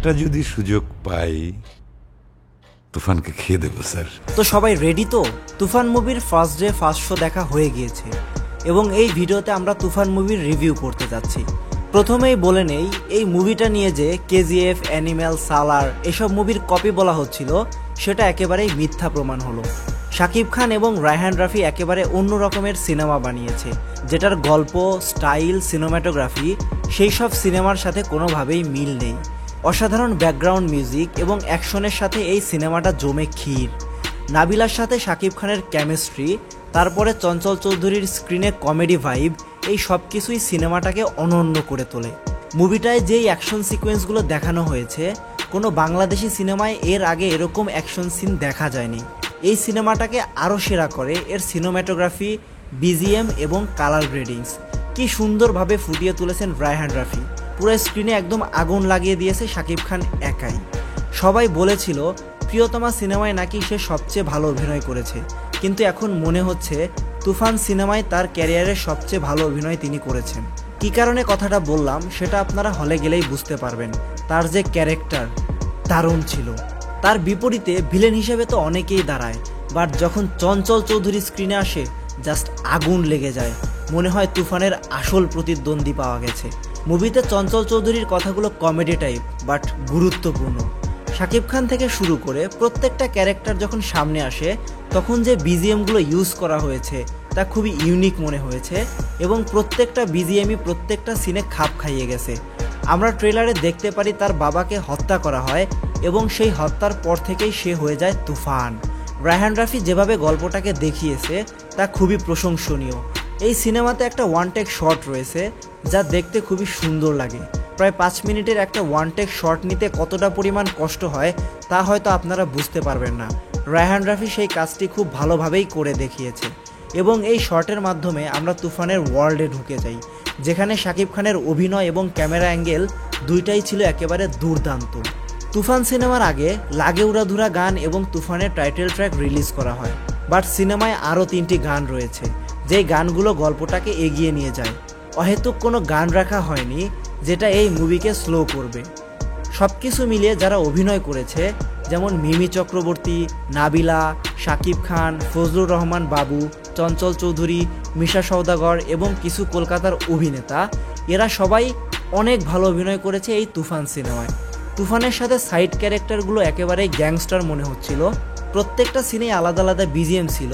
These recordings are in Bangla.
একটা যদি সুযোগ পাই তুফানকে খেয়ে দেবো স্যার। তো সবাই রেডি তো? তুফান মুভির ফার্স্ট ডে ফার্স্ট শো দেখা হয়ে গিয়েছে এবং এই ভিডিওতে আমরা তুফান মুভির রিভিউ করতে যাচ্ছি। প্রথমেই বলে নেই, এই মুভিটা নিয়ে যে কেজিএফ, অ্যানিম্যাল, সালার এসব মুভির কপি বলা হচ্ছিল সেটা একেবারেই মিথ্যা প্রমাণ হলো। শাকিব খান এবং রায়হান রাফি একেবারে অন্য রকমের সিনেমা বানিয়েছে, যেটার গল্প, স্টাইল, সিনেমাটোগ্রাফি সেই সব সিনেমার সাথে কোনোভাবেই মিল নেই। অসাধারণ ব্যাকগ্রাউন্ড মিউজিক এবং অ্যাকশনের সাথে এই সিনেমাটা জমে ক্ষীর। নাবিলার সাথে শাকিব খানের কেমিস্ট্রি, তারপরে চঞ্চল চৌধুরীর স্ক্রিনে কমেডি ভাইব, এই সব কিছুই সিনেমাটাকে অনন্য করে তোলে। মুভিটায় যেই অ্যাকশন সিকোয়েন্সগুলো দেখানো হয়েছে, কোনো বাংলাদেশি সিনেমায় এর আগে এরকম অ্যাকশন সিন দেখা যায়নি। এই সিনেমাটাকে আরও সেরা করে এর সিনেমাটোগ্রাফি, বিজিএম এবং কালার গ্রেডিংস। কি সুন্দরভাবে ফুটিয়ে তুলেছেন রায়হান রাফি। পুরো স্ক্রিনে একদম আগুন লাগিয়ে দিয়েছে শাকিব খান একাই। সবাই বলেছিল প্রিয়তমা সিনেমায় নাকি সে সবচেয়ে ভালো অভিনয় করেছে, কিন্তু এখন মনে হচ্ছে তুফান সিনেমায় তার ক্যারিয়ারের সবচেয়ে ভালো অভিনয় তিনি করেছেন। কী কারণে কথাটা বললাম সেটা আপনারা হলে গেলেই বুঝতে পারবেন। তার যে ক্যারেক্টার দারুণ ছিল। তার বিপরীতে ভিলেন হিসেবে তো অনেকেই দাঁড়ায়, বাট যখন চঞ্চল চৌধুরী স্ক্রিনে আসে জাস্ট আগুন লেগে যায়। মনে হয় তুফানের আসল প্রতিদ্বন্দ্বী পাওয়া গেছে। মুভিতে চঞ্চল চৌধুরীর কথাগুলো কমেডি টাইপ বাট গুরুত্বপূর্ণ। শাকিব খান থেকে শুরু করে প্রত্যেকটা ক্যারেক্টার যখন সামনে আসে তখন যে বিজিএমগুলো ইউজ করা হয়েছে তা খুবই ইউনিক মনে হয়েছে এবং প্রত্যেকটা বিজিএমই প্রত্যেকটা সিনে খাপ খাইয়ে গেছে। আমরা ট্রেলারে দেখতে পারি তার বাবাকে হত্যা করা হয় এবং সেই হত্যার পর থেকেই সে হয়ে যায় তুফান। রায়হান রাফি যেভাবে গল্পটাকে দেখিয়েছে তা খুবই প্রশংসনীয়। এই সিনেমাতে একটা ওয়ান টেক শট রয়েছে যা দেখতে খুবই সুন্দর লাগে। প্রায় 5 মিনিটের একটা ওয়ান টেক শট নিতে কতটা পরিমাণ কষ্ট হয় তা হয়তো আপনারা বুঝতে পারবেন না। রায়হান রাফি সেই কাজটি খুব ভালোভাবেই করে দেখিয়েছে এবং এই শটের মাধ্যমে আমরা তুফানের ওয়ার্ল্ডে ঢুকে যাই, যেখানে শাকিব খানের অভিনয় এবং ক্যামেরা অ্যাঙ্গেল দুইটাই ছিল একেবারে দুর্দান্ত। তুফান সিনেমার আগে লাগে উড়াধুরা গান এবং তুফানের টাইটেল ট্র্যাক রিলিজ করা হয়, বাট সিনেমায় আরও 3টি গান রয়েছে যেই গানগুলো গল্পটাকে এগিয়ে নিয়ে যায়। অহেতুক কোনো গান রাখা হয়নি যেটা এই মুভিকে স্লো করবে। সব কিছু মিলিয়ে যারা অভিনয় করেছে, যেমন মিমি চক্রবর্তী, নাবিলা, শাকিব খান, ফজলুর রহমান বাবু, চঞ্চল চৌধুরী, মিশা সওদাগর এবং কিছু কলকাতার অভিনেতা, এরা সবাই অনেক ভালো অভিনয় করেছে এই তুফান সিনেমায়। তুফানের সাথে সাইড ক্যারেক্টারগুলো একেবারেই গ্যাংস্টার মনে হচ্ছিল। প্রত্যেকটা সিনেই আলাদা আলাদা বিজিএম ছিল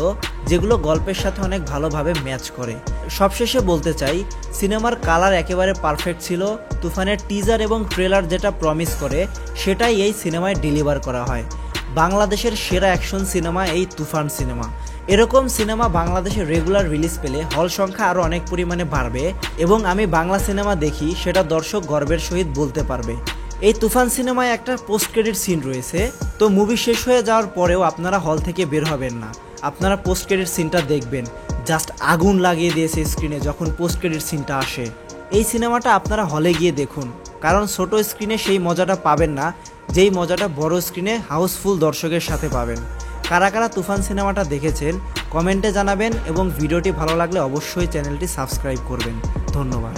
যেগুলো গল্পের সাথে অনেক ভালোভাবে ম্যাচ করে। সবশেষে বলতে চাই, সিনেমার কালার একেবারে পারফেক্ট ছিল। তুফানের টিজার এবং ট্রেলার যেটা প্রমিস করে সেটাই এই সিনেমায় ডেলিভার করা হয়। বাংলাদেশের সেরা অ্যাকশন সিনেমা এই তুফান সিনেমা। এরকম সিনেমা বাংলাদেশে রেগুলার রিলিজ পেলে হল সংখ্যা আরও অনেক পরিমাণে বাড়বে এবং আমি বাংলা সিনেমা দেখি সেটা দর্শক গর্বের সহিত বলতে পারবে। এই তুফান সিনেমায় একটা পোস্ট ক্রেডিট সিন রয়েছে, তো মুভি শেষ হয়ে যাওয়ার পরেও আপনারা হল থেকে বের হবেন না, আপনারা পোস্ট ক্রেডিট সিনটা দেখবেন। জাস্ট আগুন লাগিয়ে দিয়েছে স্ক্রিনে যখন পোস্ট ক্রেডিট সিনটা আসে। এই সিনেমাটা আপনারা হলে গিয়ে দেখুন, কারণ ছোট স্ক্রিনে সেই মজাটা পাবেন না যেই মজাটা বড় স্ক্রিনে হাউসফুল দর্শকের সাথে পাবেন। কারা কারা তুফান সিনেমাটা দেখেছেন কমেন্টে জানাবেন এবং ভিডিওটি ভালো লাগলে অবশ্যই চ্যানেলটি সাবস্ক্রাইব করবেন। ধন্যবাদ।